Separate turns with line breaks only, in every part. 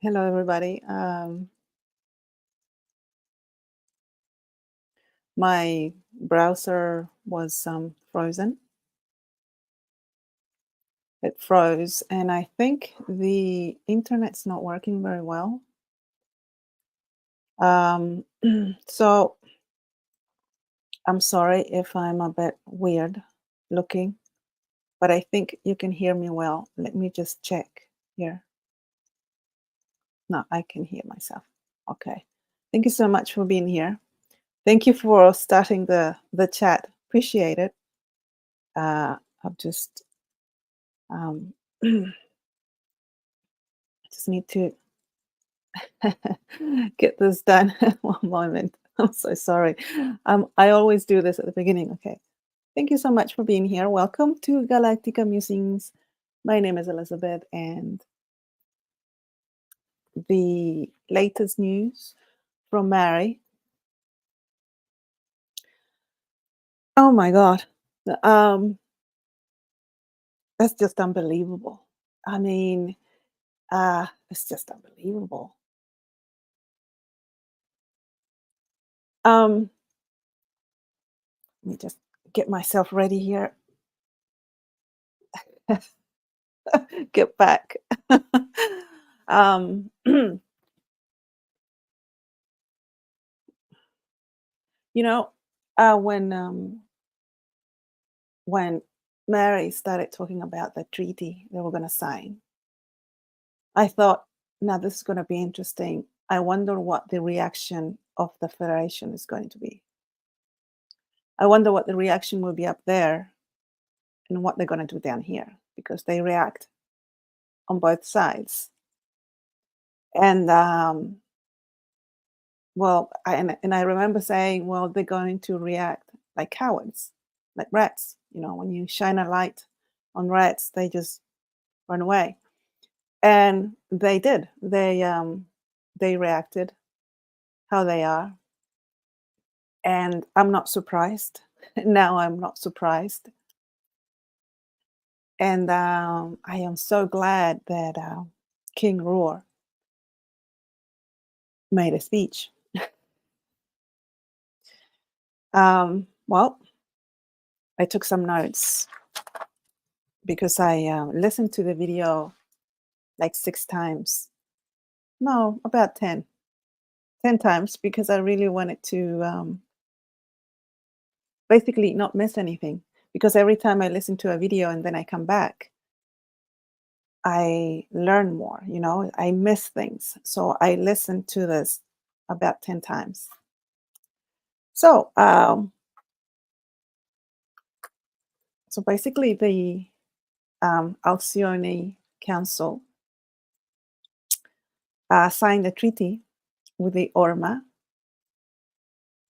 Hello, everybody. My browser was frozen. It froze, and I think the internet's not working very well. Um, so I'm sorry if I'm a bit weird looking, but I think you can hear me well. Let me just check here. No, I can hear myself. Okay. Thank you so much for being here. Thank you for starting the chat. Appreciate it. I'll um, just need to get this done. One moment. I'm so sorry. I always do this at the beginning. Okay. Thank you so much for being here. Welcome to Galactica Musings. My name is Elizabeth, and the latest news from Mary. Oh my God. Um, that's just unbelievable. I mean, it's just unbelievable. Um, Let me just get myself ready here. Get back. um, you know, uh, when um, when Mary started talking about the treaty they were going to sign, I thought, now this is going to be interesting. I wonder what the reaction of the Federation is going to be. I wonder what the reaction will be up there and what they're going to do down here because they react on both sides. And and I remember saying, well, they're going to react like cowards, like rats. When you shine a light on rats, they just run away. And they did. They reacted how they are, and I'm not surprised. Now I'm not surprised, and I am so glad that King Roar made a speech. Well, I took some notes because I listened to the video like 6 times. No, about 10 times because I really wanted to basically not miss anything. Because every time I listen to a video and then I come back, I learn more, I miss things. So I listened to this about 10 times. So, so basically the Alcione Council signed a treaty with the Orma,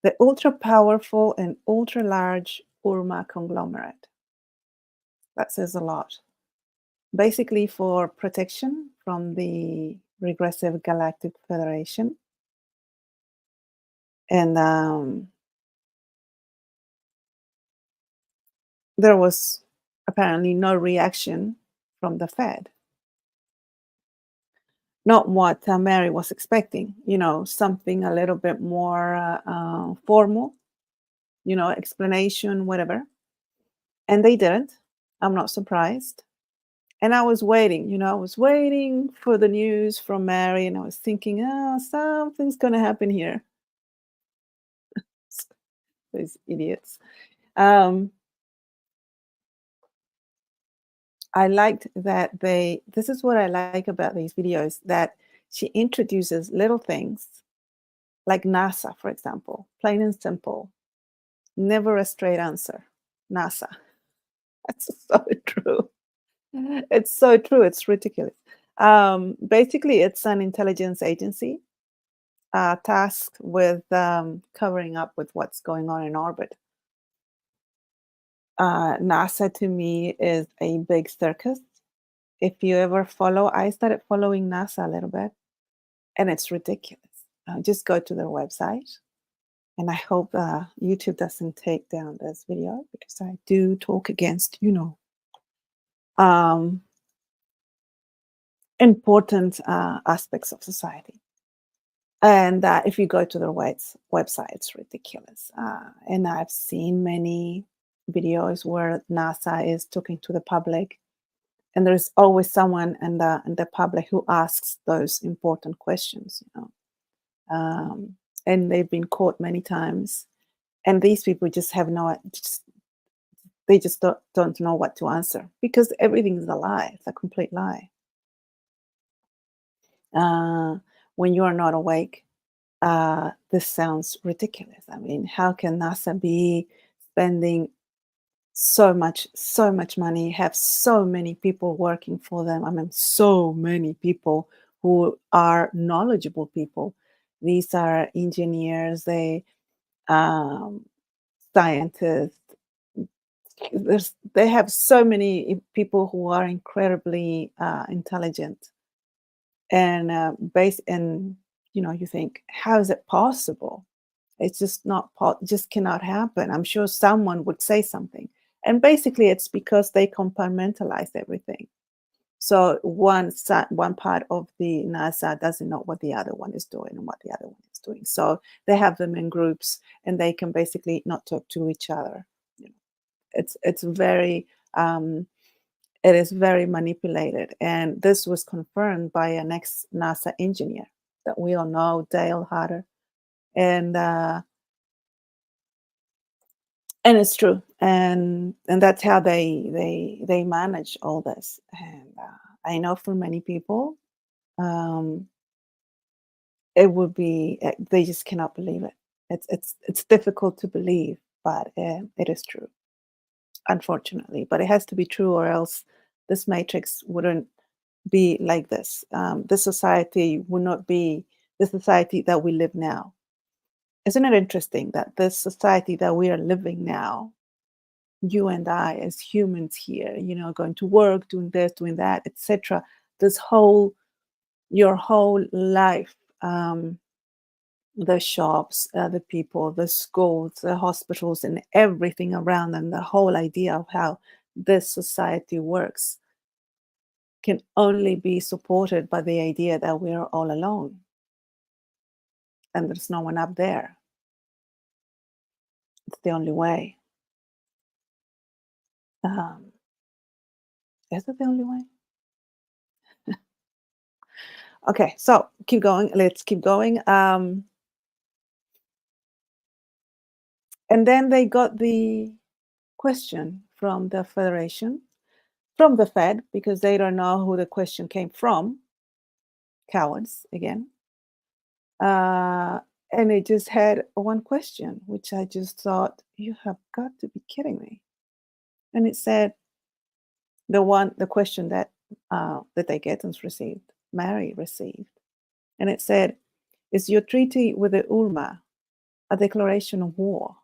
the ultra powerful and ultra large Orma conglomerate. That says a lot. Basically for protection from the regressive Galactic Federation. And there was apparently no reaction from the Fed. Not what Mary was expecting, something a little bit more formal, explanation, whatever. And they didn't. I'm not surprised. And I was waiting, I was waiting for the news from Mary, and I was thinking, something's going to happen here. These idiots. Um, I liked that this is what I like about these videos, that she introduces little things like NASA, for example, plain and simple, never a straight answer. NASA. That's so true. It's so true. It's ridiculous. Basically, it's an intelligence agency tasked with covering up with what's going on in orbit. NASA to me is a big circus. If you ever follow, I started following NASA a little bit, and it's ridiculous. Just go to their website, and I hope YouTube doesn't take down this video because I do talk against, um, important aspects of society. And if you go to their website, it's ridiculous. And I've seen many videos where NASA is talking to the public, and there's always someone in the public who asks those important questions, and they've been caught many times. And these people just have they just don't know what to answer because everything is a lie. It's a complete lie. Uh, when you are not awake, this sounds ridiculous. I mean, how can NASA be spending so much money, have so many people working for them? I mean, so many people who are knowledgeable people. These are engineers, um, scientists. They have so many people who are incredibly intelligent and based. And you think, how is it possible? It's just not just cannot happen. I'm sure someone would say something. And basically it's because they compartmentalize everything. So one part of the NASA doesn't know what the other one is doing and what the other one is doing. So they have them in groups and they can basically not talk to each other. You know, it's very it is very manipulated. And this was confirmed by an ex-NASA engineer that we all know, Dale Harder. And it's true, and that's how they manage all this. And I know for many people, um, it would be they just cannot believe it. It's difficult to believe, but it is true, unfortunately. But it has to be true, or else this matrix wouldn't be like this. This society would not be the society that we live now. Isn't it interesting that this society that we are living now, you and I as humans here, going to work, doing this, doing that, etc. This whole, your whole life, the shops, the people, the schools, the hospitals, and everything around, and the whole idea of how this society works can only be supported by the idea that we are all alone and there's no one up there. It's the only way. Um, is it the only way? Okay, so keep going. Let's keep going. And then they got the question from the Federation, from the Fed, because they don't know who the question came from. Cowards, again. Uh, and it just had one question, which I just thought, you have got to be kidding me. And it said, the question that they get and received, Mary received. And it said, is your treaty with the ULMA a declaration of war?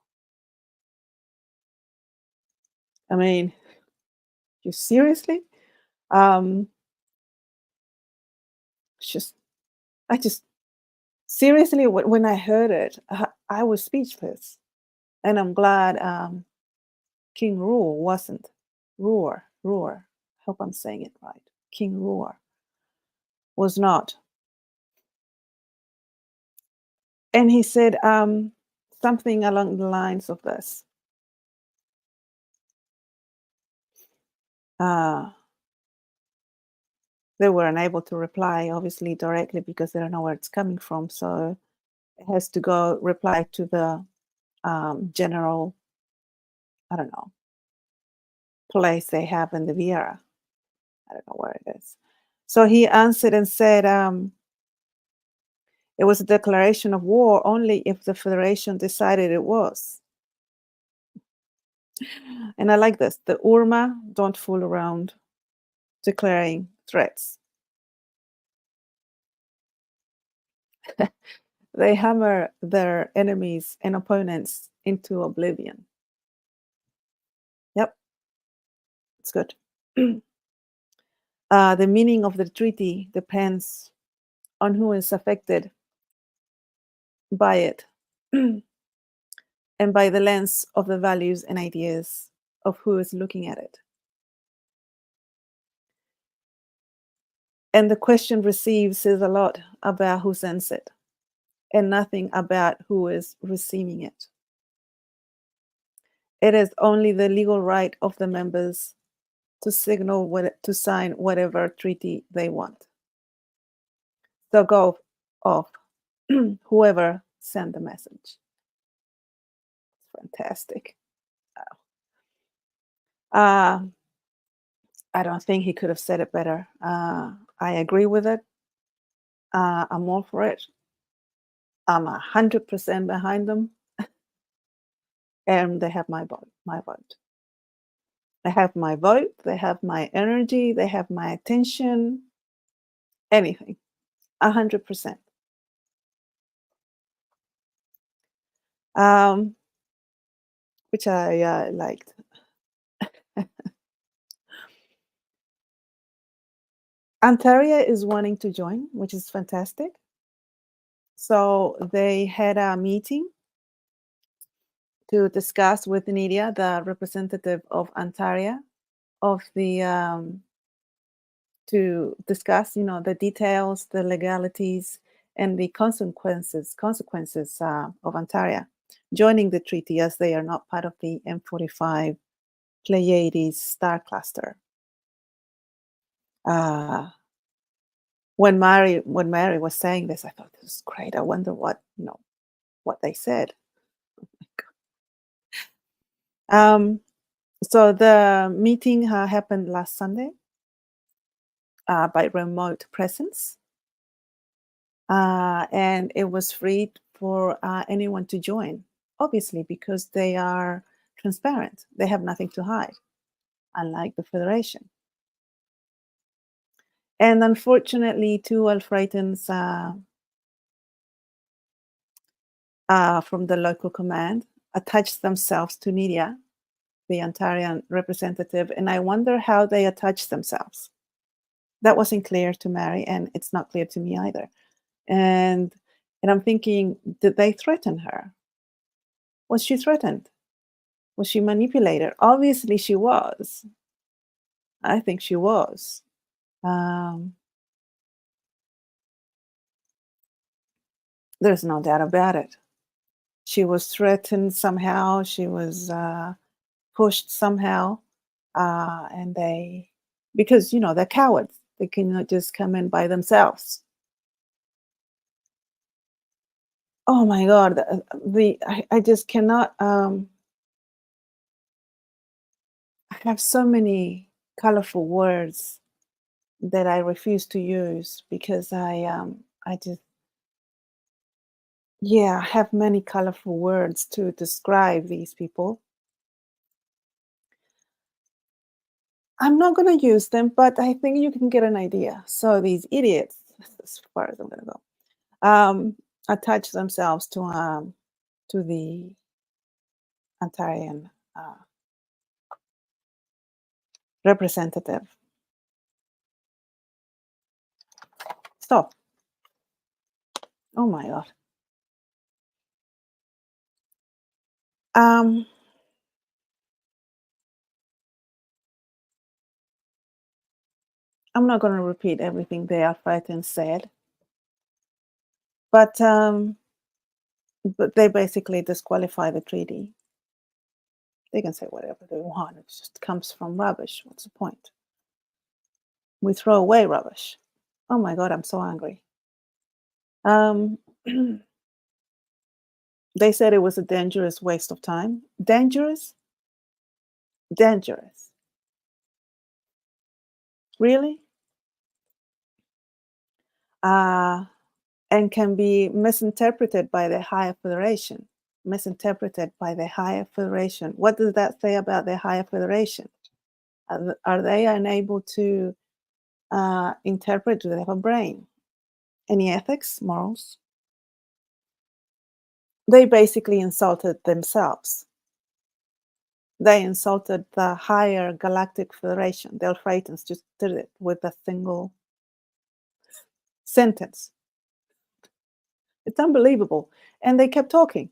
I mean, you seriously? Um, just I just seriously, when I heard it, I was speechless, and I'm glad King Ruor wasn't. Ruor. Hope I'm saying it right. King Ruor was not, and he said something along the lines of this. Uh, they were unable to reply, obviously, directly because they don't know where it's coming from. So it has to go reply to the general, I don't know, place they have in the Viera. I don't know where it is. So he answered and said, it was a declaration of war only if the Federation decided it was. And I like this. The URMA don't fool around declaring threats. They hammer their enemies and opponents into oblivion. Yep, it's good. The meaning of the treaty depends on who is affected by it and by the lens of the values and ideas of who is looking at it. And the question received says a lot about who sends it and nothing about who is receiving it. It is only the legal right of the members to signal to sign whatever treaty they want. So go off, whoever sent the message. Fantastic. Uh, I don't think he could have said it better. I agree with it. I'm all for it. I'm 100% behind them, and they have my vote. My vote. They have my vote. They have my energy. They have my attention. Anything. 100%. Um, which I liked. Ontario is wanting to join, which is fantastic. So they had a meeting to discuss with Nidia, the representative of Ontario, of the to discuss, the details, the legalities, and the consequences of Ontario joining the treaty, as they are not part of the M45 Pleiades star cluster. Uh, when Mary was saying this, I thought this is great. I wonder what they said. So the meeting happened last Sunday by remote presence, and it was free for anyone to join. Obviously, because they are transparent, they have nothing to hide, unlike the Federation. And unfortunately, two Alfreitans from the local command attached themselves to Nidia, the Ontarian representative, and I wonder how they attached themselves. That wasn't clear to Mary, and it's not clear to me either. And I'm thinking, did they threaten her? Was she threatened? Was she manipulated? Obviously, she was. I think she was. There's no doubt about it. She was threatened somehow. She was pushed somehow, and because they're cowards. They cannot just come in by themselves. Oh my God, I just cannot. I have so many colorful words that I refuse to use because I just, yeah, I have many colorful words to describe these people. I'm not going to use them, but I think you can get an idea. So these idiots, as far as I'm going to go, attach themselves to the Ontarian representative. Stop. Oh my God. I'm not going to repeat everything the Alfreitans said, but they basically disqualify the treaty. They can say whatever they want. It just comes from rubbish. What's the point? We throw away rubbish. Oh my God, I'm so angry. They said it was a dangerous waste of time. Dangerous? Dangerous. Really? And can be misinterpreted by the higher federation. Misinterpreted by the higher federation. What does that say about the higher federation? Are they unable to interpret? Do they have a brain? Any ethics, morals? They basically insulted themselves. They insulted the higher Galactic Federation. The Alfreitans just did it with a single sentence. It's unbelievable. And they kept talking.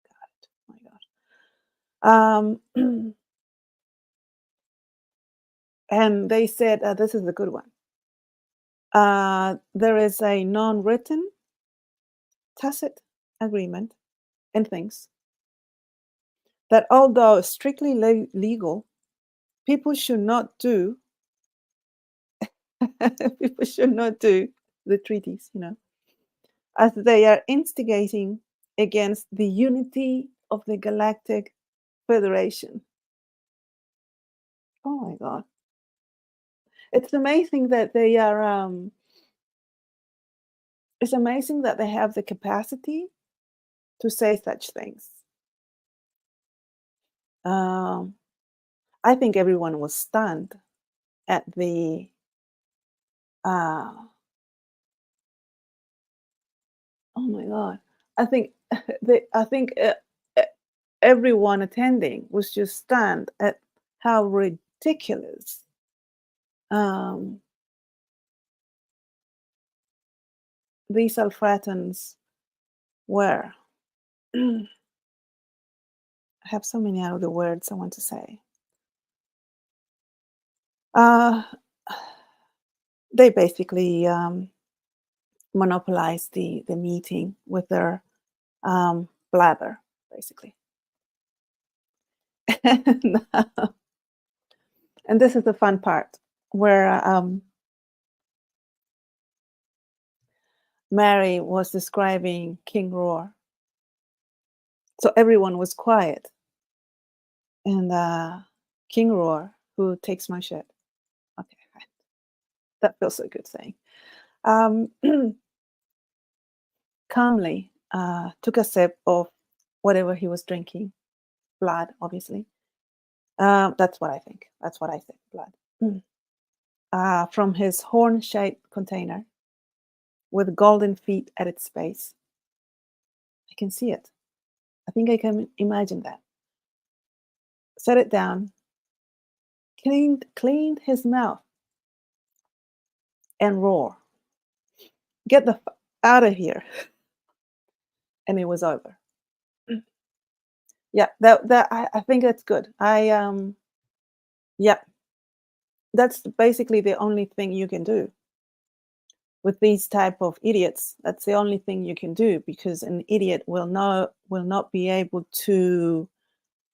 God, my God. And they said, this is a good one. There is a non-written, tacit agreement in things that, although strictly legal, people should not do. People should not do the treaties, as they are instigating against the unity of the Galactic Federation. Oh my God. It's amazing that they are, it's amazing that they have the capacity to say such things. Um, I think everyone was stunned at the, uh, oh my God. I think, I think e- everyone attending was just stunned at how ridiculous um, these Alfratans were. I have so many other words I want to say. Uh, they basically monopolized the meeting with their blather, basically. and, and this is the fun part where Mary was describing King Roar. So everyone was quiet. And King Roar, who takes my shit. Okay, that feels so good saying. Calmly took a sip of whatever he was drinking. Blood, obviously. That's what I think. That's what I think, blood. From his horn-shaped container with golden feet at its base. I can see it. I think I can imagine that. Set it down, cleaned his mouth, and roar. Get the out of here. And it was over. Yeah, I think that's good. Yeah, that's basically the only thing you can do with these type of idiots. That's the only thing you can do, because an idiot will not be able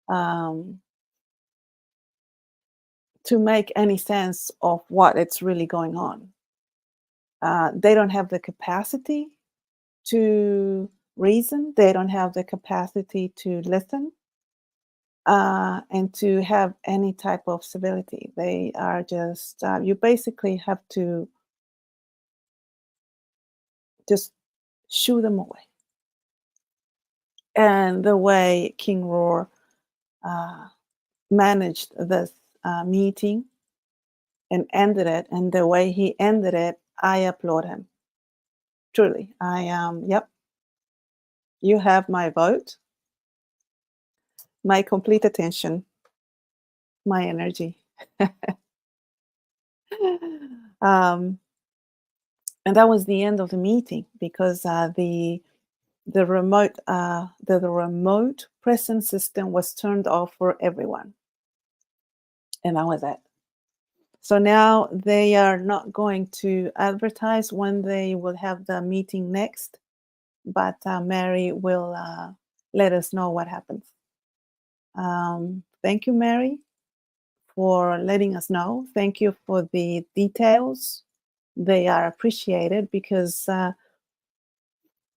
um, to make any sense of what it's really going on. They don't have the capacity to reason. They don't have the capacity to listen. And to have any type of civility. They are just, you basically have to just shoo them away. And the way King Roar managed this meeting and ended it, and the way he ended it, I applaud him. Truly, yep, you have my vote, my complete attention, my energy. um, and that was the end of the meeting, because the remote presence system was turned off for everyone, and that was it. So now they are not going to advertise when they will have the meeting next, but Mary will let us know what happens. Thank you, Mary, for letting us know. Thank you for the details. They are appreciated, because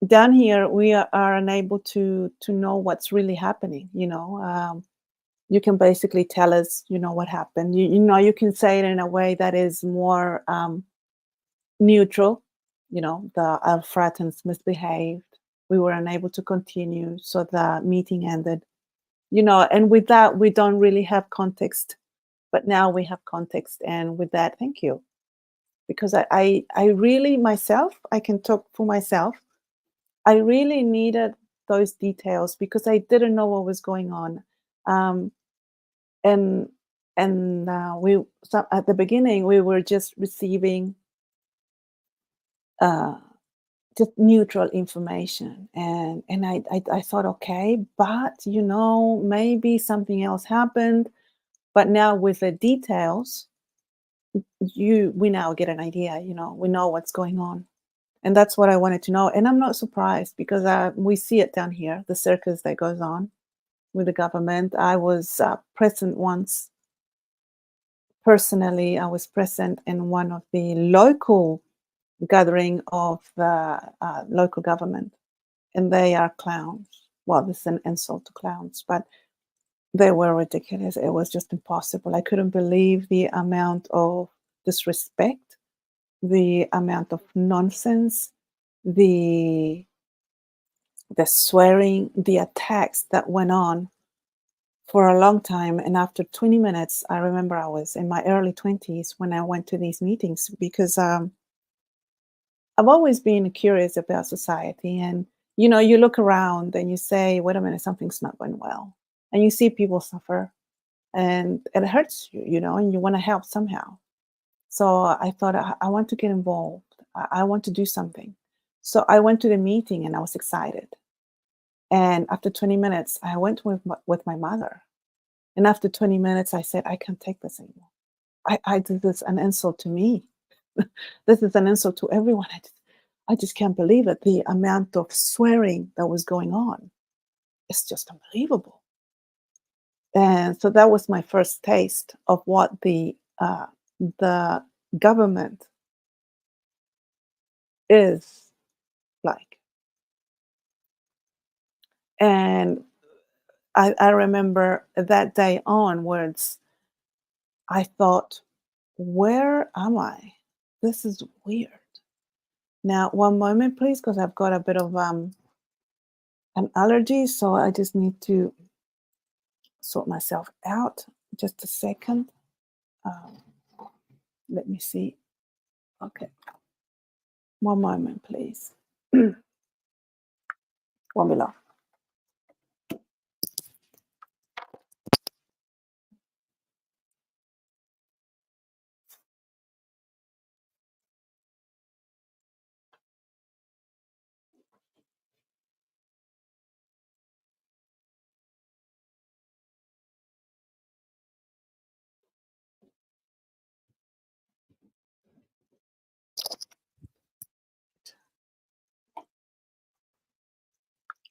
down here we are unable to know what's really happening. You can basically tell us, what happened. You can say it in a way that is more neutral. The Alfratans misbehaved. We were unable to continue, so the meeting ended. And with that, we don't really have context. But now we have context, and with that, thank you. Because I really, myself, I can talk for myself, I really needed those details, because I didn't know what was going on. And at the beginning, we were just receiving just neutral information, and I thought, okay, but maybe something else happened. But now with the details, we now get an idea, we know what's going on. And that's what I wanted to know. And I'm not surprised because we see it down here, the circus that goes on with the government. I was present once. Personally, I was present in one of the local gathering of the local government, and they are clowns. Well, this is an insult to clowns, but they were ridiculous. It was just impossible. I couldn't believe the amount of disrespect, the amount of nonsense, the the swearing, the attacks that went on for a long time. And after 20 minutes, I remember I was in my early 20s when I went to these meetings because I've always been curious about society. And, you look around and you say, wait a minute, something's not going well. And you see people suffer and it hurts you, and you want to help somehow. So I thought, I want to get involved. I want to do something. So I went to the meeting and I was excited. And after 20 minutes, I went with my mother. And after 20 minutes, I said, I can't take this anymore. I did this an insult to me. This is an insult to everyone. I just can't believe it. The amount of swearing that was going on. It's just unbelievable. And so that was my first taste of what the government is like. And I remember that day onwards, I thought, where am I? This is weird. Now, one moment, please, because I've got a bit of an allergy, so I just need to sort myself out. Just a second. Um, Let me see. Okay, one moment, please. One below.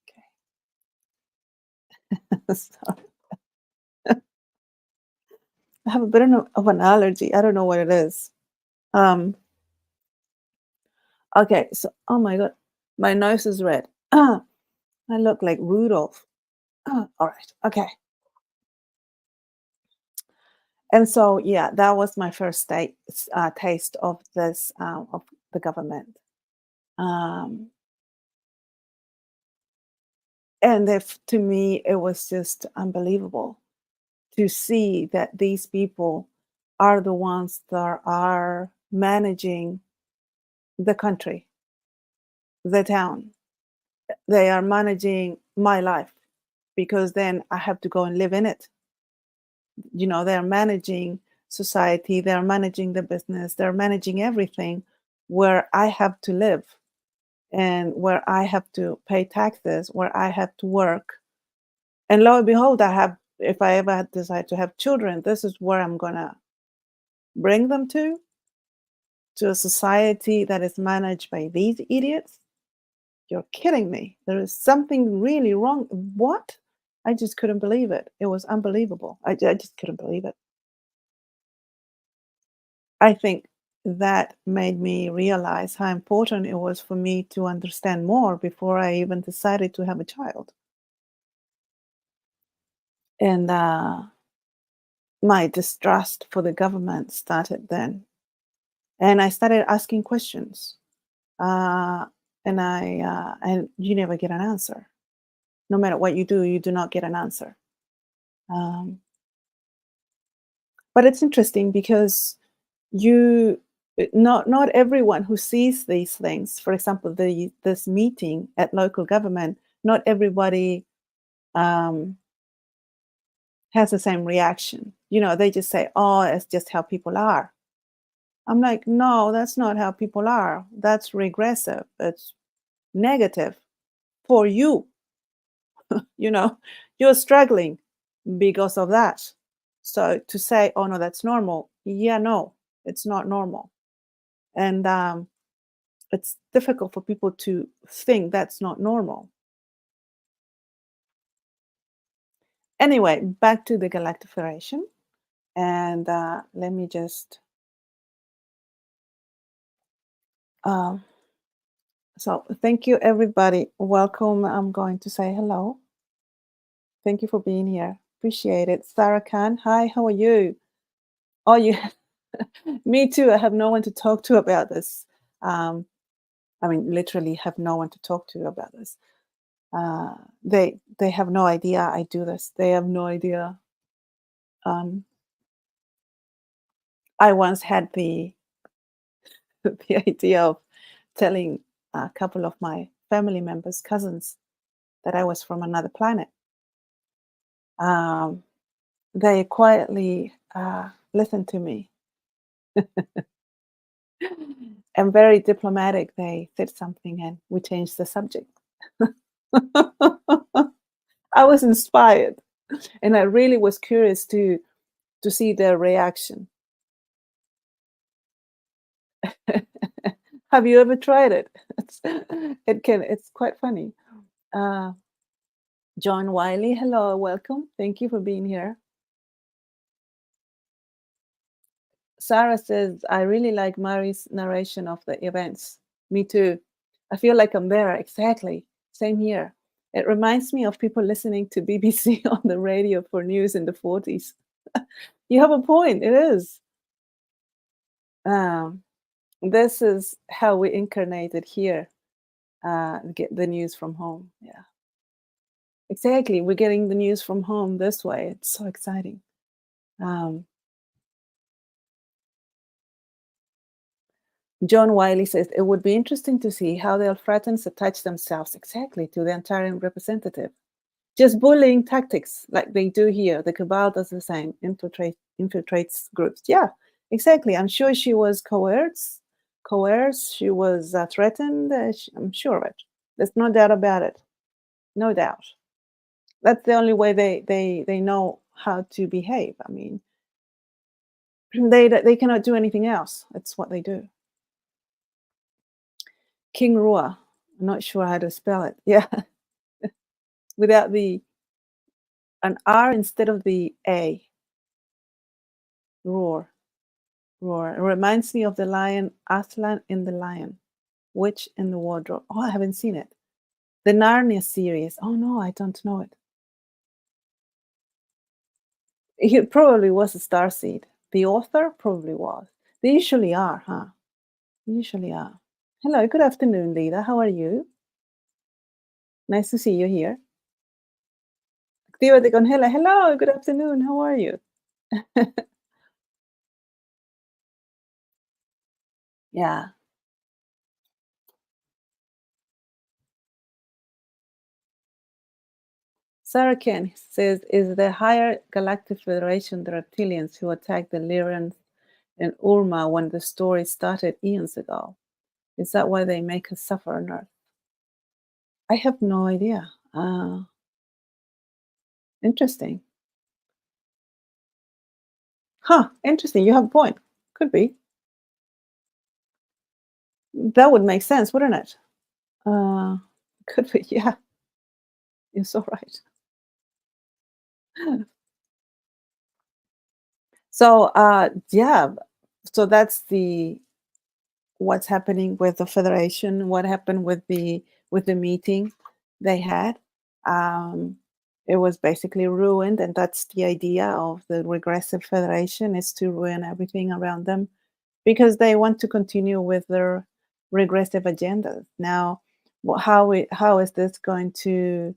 Okay. So, I have a bit of an allergy. I don't know what it is. Um, okay, so oh my god, my nose is red. I look like Rudolph. All right, okay. And so, yeah, that was my first taste of this of the government. Um, and if to me, it was just unbelievable to see that these people are the ones that are managing the country, the town. They are managing my life because then I have to go and live in it. They're managing society, they're managing the business, they're managing everything where I have to live and where I have to pay taxes, where I have to work. And lo and behold, if I ever decide to have children, this is where I'm going to bring them to a society that is managed by these idiots. You're kidding me. There is something really wrong. What? I just couldn't believe it. It was unbelievable. I just couldn't believe it. I think that made me realize how important it was for me to understand more before I even decided to have a child. And my distrust for the government started then. And I started asking questions. Uh, and you never get an answer. No matter what you do not get an answer. Um, but it's interesting because you not everyone who sees these things, for example, this meeting at local government, not everybody um, has the same reaction. They just say, "Oh, it's just how people are." I'm like, no, that's not how people are. That's regressive. It's negative for you. You know, you're struggling because of that. So to say, oh no, that's normal. Yeah, no. It's not normal. And it's difficult for people to think that's not normal. Anyway, back to the Galactic Federation. And let me just. Um, so, thank you, everybody. Welcome. I'm going to say hello. Thank you for being here. Appreciate it. Sarah Khan, hi, how are you? Oh, you. Me too. I have no one to talk to about this. Um, I mean, literally have no one to talk to about this. They have no idea I do this. They have no idea. Um, I once had the the idea of telling a couple of my family members, cousins, that I was from another planet. Um, they quietly listened to me and very diplomatic. They said something and we changed the subject. I was inspired and I really was curious to see their reaction. Have you ever tried it? It's quite funny. Uh, John Wiley, hello, welcome. Thank you for being here. Sarah says, I really like Mari's narration of the events. Me too. I feel like I'm there. Exactly. Same here. It reminds me of people listening to BBC on the radio for news in the 40s. You have a point. It is. Um, this is how we incarnated here, get the news from home. Yeah. Exactly. We're getting the news from home this way. It's so exciting. Um, John Wiley says it would be interesting to see how the Alfretans attach themselves exactly to the Antarian representative. Just bullying tactics like they do here. The Cabal does the same, infiltrates groups. Yeah, exactly. I'm sure she was coerced. She was threatened. I'm sure of it. There's no doubt about it. No doubt. That's the only way they know how to behave. I mean, they cannot do anything else. That's what they do. King Rua. I'm not sure how to spell it. Yeah, without an R instead of the A. Roar, roar. It reminds me of the lion Aslan in the Lion, Witch in the Wardrobe. Oh, I haven't seen it. The Narnia series. Oh no, I don't know it. He probably was a starseed. The author probably was. They usually are, huh? They usually are. Hello, good afternoon, Lida. How are you? Nice to see you here. Actívate con Hela. Hello, good afternoon. How are you? Yeah. Sarah Ken says, is the higher Galactic Federation the reptilians who attacked the Lyrians and Urma when the story started eons ago? Is that why they make us suffer on Earth? I have no idea. Interesting. Huh, interesting. You have a point. Could be. That would make sense, wouldn't it? Could be, yeah. You're so right. So yeah, so that's the what's happening with the federation, what happened with the meeting they had. Um, it was basically ruined, and that's the idea of the regressive federation, is to ruin everything around them because they want to continue with their regressive agendas. Now, how is this going to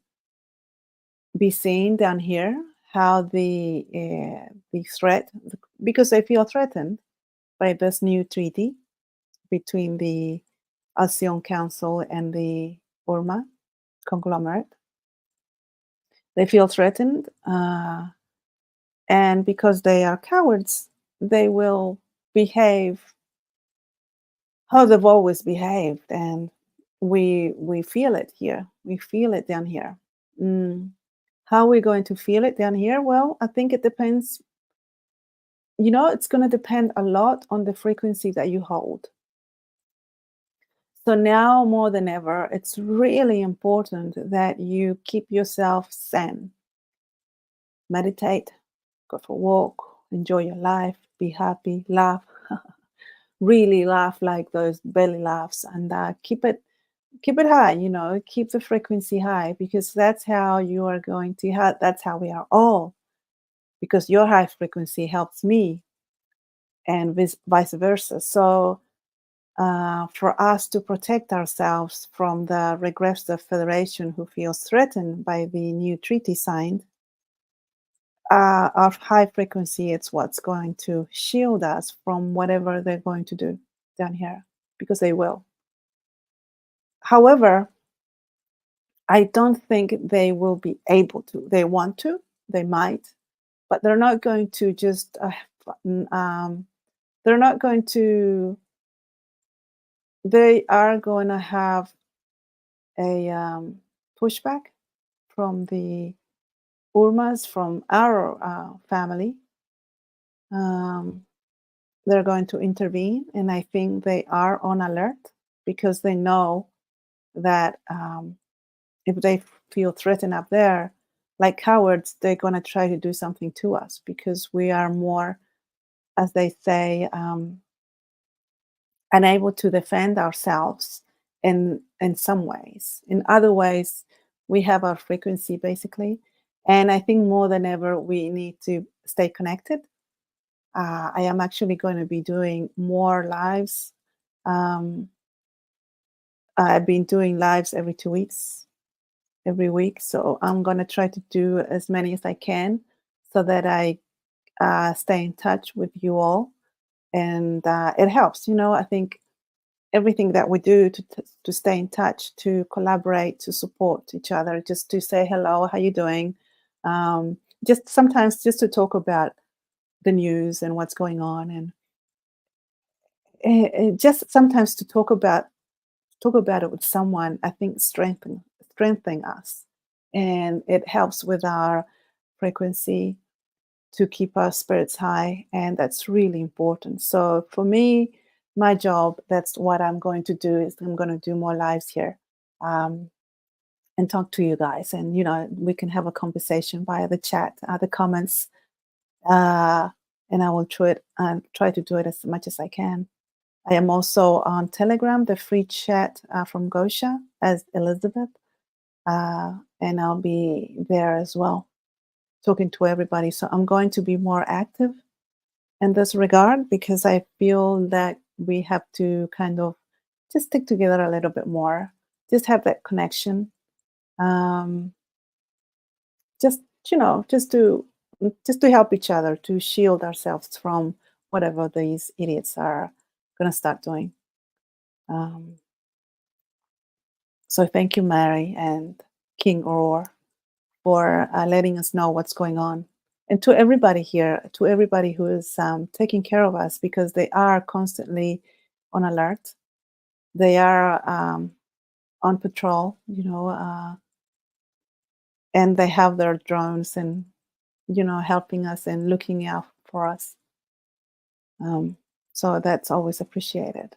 be seen down here? How the threat, because they feel threatened by this new treaty between the Alcyon Council and the Burma conglomerate. They feel threatened, and because they are cowards, they will behave how they've always behaved, and we feel it here. We feel it down here. How are we going to feel it down here? Well, I think it depends. it's going to depend a lot on the frequency that you hold. So now more than ever, it's really important that you keep yourself zen, meditate, go for a walk, enjoy your life, be happy, laugh, really laugh like those belly laughs, and keep it high. Keep the frequency high, because that's how you are going to have. That's how we are all. Because your high frequency helps me, and vice versa. So for us to protect ourselves from the regressive federation who feels threatened by the new treaty signed, our high frequency, it's what's going to shield us from whatever they're going to do down here, because they will. However, I don't think they will be able to. They want to, they might, but they're not going to just, they're not going to, they are going to have a pushback from the Urmas, from our family. Um, they're going to intervene, and I think they are on alert, because they know that if they feel threatened up there, like cowards, they're going to try to do something to us, because we are more, as they say, unable to defend ourselves in some ways. In other ways, we have our frequency basically, and I think more than ever we need to stay connected. I am actually going to be doing more lives. Um, I've been doing lives every 2 weeks, every week, so I'm going to try to do as many as I can, so that I stay in touch with you all, and it helps. I think everything that we do to stay in touch, to collaborate, to support each other, just to say hello, how you doing, just sometimes just to talk about the news and what's going on, and just sometimes to talk about it with someone, I think strengthen us, and it helps with our frequency, to keep our spirits high, and that's really important. So for me, my job, that's what I'm going to do, is I'm going to do more lives here, um, and talk to you guys, and we can have a conversation via the chat, the comments, uh, and I will try to do it as much as I can. I am also on Telegram, the free chat from Gosha, as Elizabeth, and I'll be there as well, talking to everybody. So I'm going to be more active in this regard, because I feel that we have to kind of just stick together a little bit more, just have that connection, um, just just to help each other, to shield ourselves from whatever these idiots are going to start doing. Um, so thank you, Mary and King Aurora, for letting us know what's going on. And to everybody here, to everybody who is taking care of us, because they are constantly on alert. They are on patrol, and they have their drones, and, helping us and looking out for us. So that's always appreciated.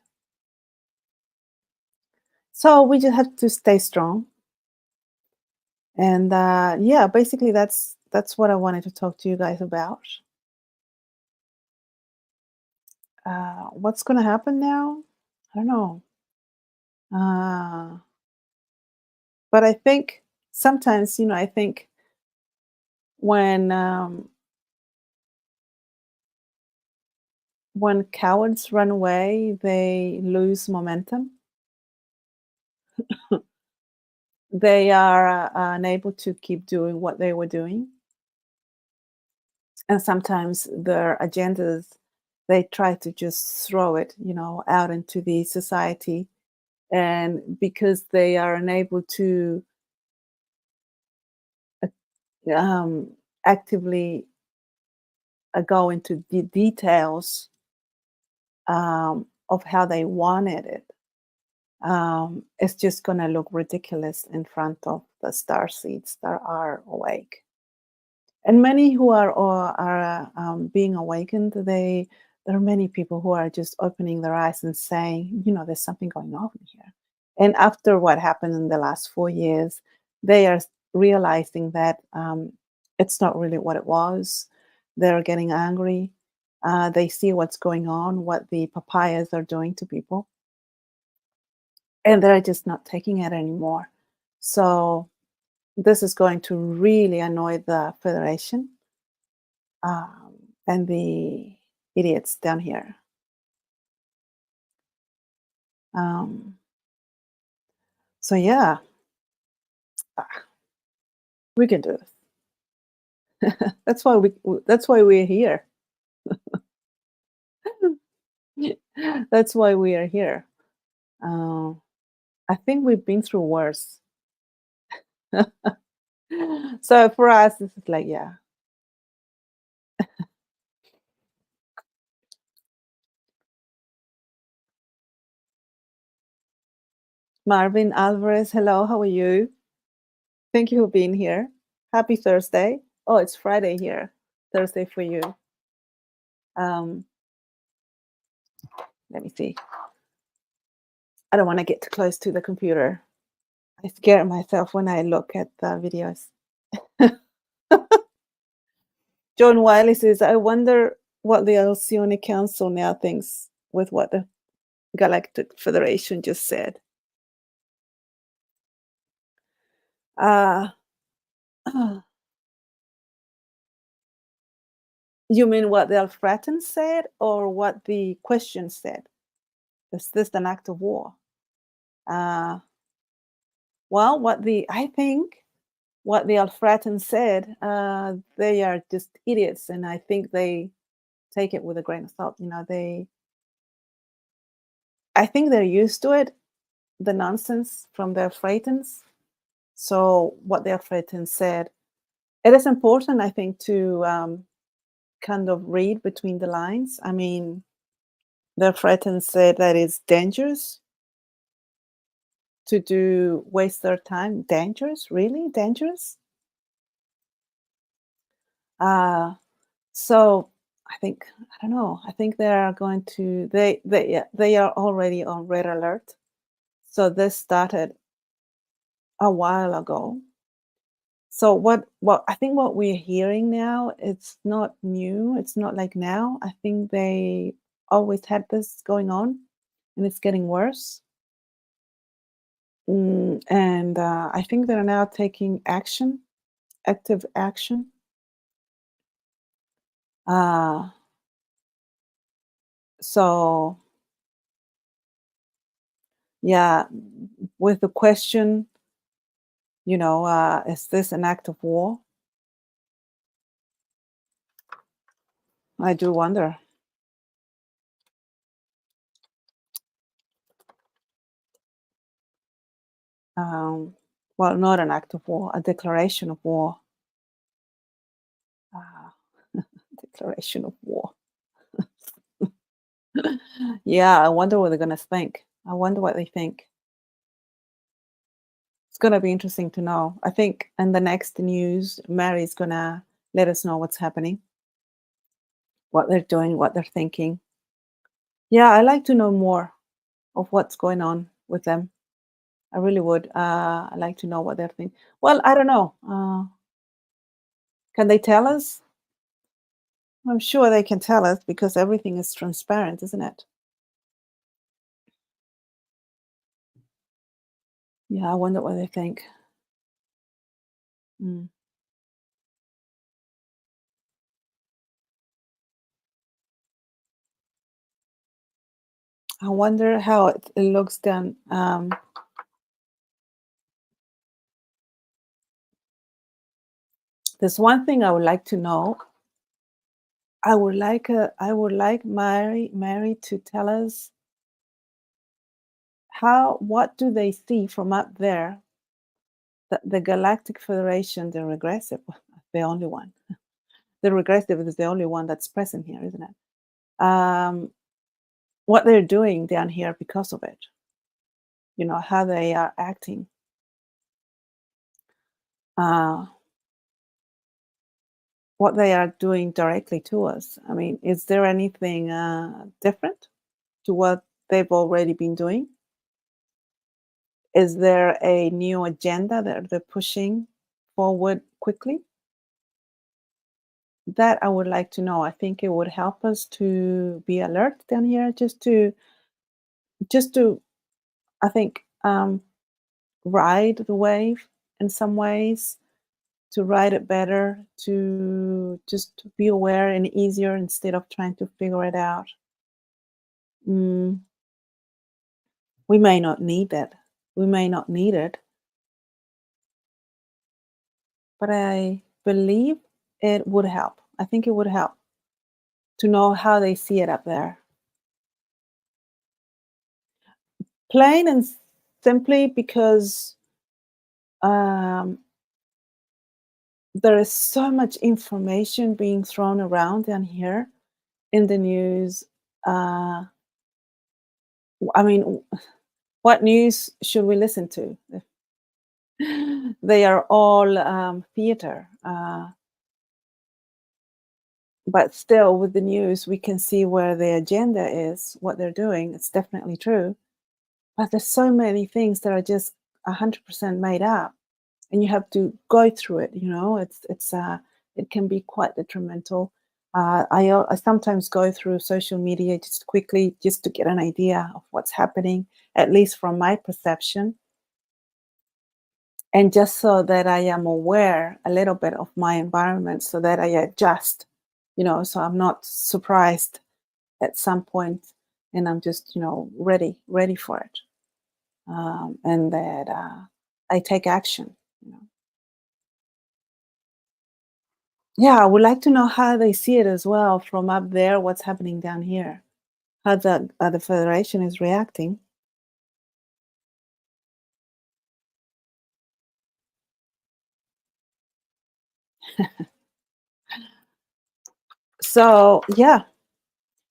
So we just have to stay strong. And yeah, basically that's what I wanted to talk to you guys about. What's going to happen now? I don't know. Uh, but I think sometimes, I think when when cowards run away, they lose momentum. They are unable to keep doing what they were doing. And sometimes their agendas, they try to just throw it, out into the society. And because they are unable to um, actively go into the details of how they wanted it, it's just going to look ridiculous in front of the star seeds that are awake. And many who being awakened, there are many people who are just opening their eyes and saying, there's something going on here. And after what happened in the last 4 years, they are realizing that it's not really what it was. They're getting angry. They see what's going on, what the papayas are doing to people, and they're just not taking it anymore. So this is going to really annoy the Federation, um, and the idiots down here. Um, so yeah, we can do this. That's why we're here. That's why we are here. Uh, I think we've been through worse. So for us, this is like, yeah. Marvin Alvarez, hello, how are you? Thank you for being here. Happy Thursday. Oh, it's Friday here. Thursday for you. Um, Let me see. I don't want to get too close to the computer. I scare myself when I look at the videos. John Wiley says, I wonder what the Alcione Council now thinks with what the Galactic Federation just said. Uh, you mean what the Alfratans said or what the question said? Is this an act of war? Uh, well, I think what the Alfratans said, they are just idiots, and I think they take it with a grain of salt. I think they're used to it, the nonsense from the Alfratans. So what the Alfratans said, it is important, I think, to kind of read between the lines. I mean, the Alfratans said that it's dangerous to waste their time. Dangerous, really dangerous. Uh, So I think, I don't know. I think they are going to they are already on red alert. So this started a while ago. So what I think what we're hearing now, it's not new. It's not like now. I think they always had this going on, and it's getting worse. And I think they're now taking action, active action. Uh, so yeah, with the question, is this an act of war? I do wonder. Um, well, not an act of war, a declaration of war. Uh, declaration of war. Yeah, I wonder what they're going to think. I wonder what they think. It's going to be interesting to know. I think in the next news, Mary's going to let us know what's happening, what they're doing, what they're thinking. Yeah, I like to know more of what's going on with them. I really would. I like to know what they're thinking. Well, I don't know. Can they tell us? I'm sure they can tell us because everything is transparent, isn't it? Yeah, I wonder what they think. Mm. I wonder how it looks then. There's one thing I would like to know. I would like Mary to tell us what do they see from up there? The Galactic Federation, the regressive, the only one. The regressive is the only one that's present here, isn't it? What they're doing down here because of it. How they are acting. Uh, what they are doing directly to us. I mean, is there anything different to what they've already been doing? Is there a new agenda that they're pushing forward quickly? That I would like to know. I think it would help us to be alert down here, just to I think ride the wave in some ways, to ride it better, to just be aware and easier instead of trying to figure it out. Mm, we may not need that. We may not need it, but I believe it would help. I think it would help to know how they see it up there. Plain and simply because um, there is so much information being thrown around down here in the news. Uh, I mean, what news should we listen to? They are all theater. But still, with the news, we can see where the agenda is, what they're doing. It's definitely true. But there's so many things that are just 100% made up, and you have to go through it. It can be quite detrimental. I sometimes go through social media just quickly, just to get an idea of what's happening, at least from my perception, and just so that I am aware a little bit of my environment, so that I adjust. So I'm not surprised at some point, and I'm just ready for it, and that I take action. You know. Yeah, I would like to know how they see it as well from up there. What's happening down here? How the federation is reacting. So yeah,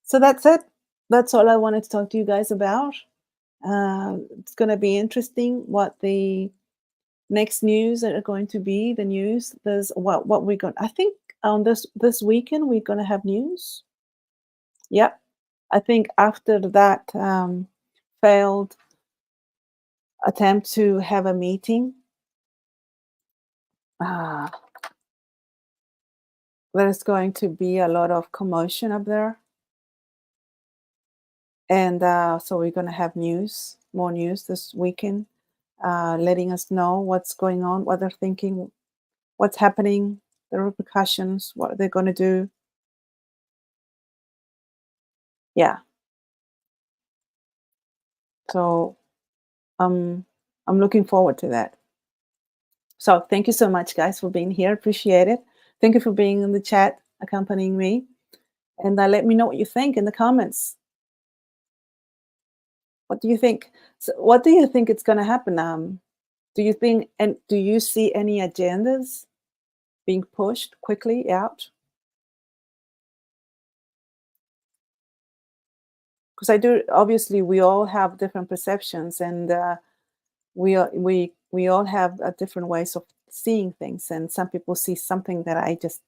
so that's it. That's all I wanted to talk to you guys about. It's going to be interesting what the next news are going to be. The news, there's what we're going. I think on this weekend we're going to have news. Yep. I think after that failed attempt to have a meeting, uh, there's going to be a lot of commotion up there, and so we're going to have news, more news this weekend, letting us know what's going on, what they're thinking, what's happening, the repercussions, what they're going to do. Yeah. So I'm looking forward to that. So thank you so much, guys, for being here. Appreciate it. Thank you for being in the chat, accompanying me, and let me know what you think in the comments. What do you think? So what do you think it's going to happen? Do you think, and do you see any agendas being pushed quickly out? Because I do. Obviously, we all have different perceptions, and we all have different ways of seeing things. And some people see something that I just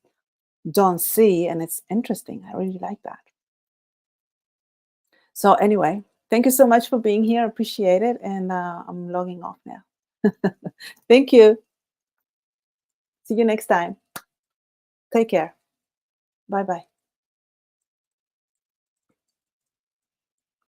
don't see, and it's interesting. I really like that. So anyway, thank you so much for being here. Appreciate it, and I'm logging off now. Thank you. See you next time. Take care. Bye bye.